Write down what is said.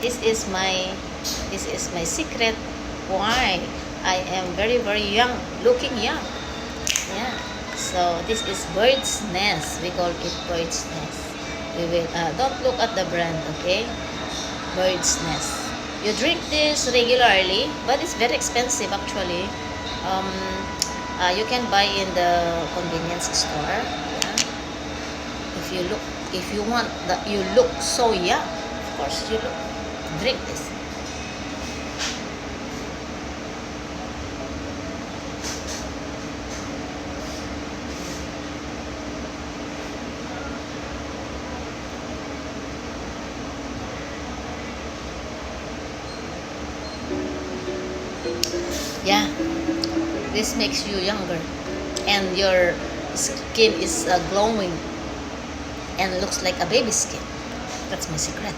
This is my secret why I am very young, looking young. Yeah. So this is bird's nest. We call it bird's nest. We will don't look at the brand, okay? Bird's nest. You drink this regularly, but it's very expensive actually. Um, you can buy in the convenience store. Yeah. If you want that you look so young, of course you look. Drink this. Yeah, this makes you younger, and your skin is glowing and looks like a baby skin. That's my secret.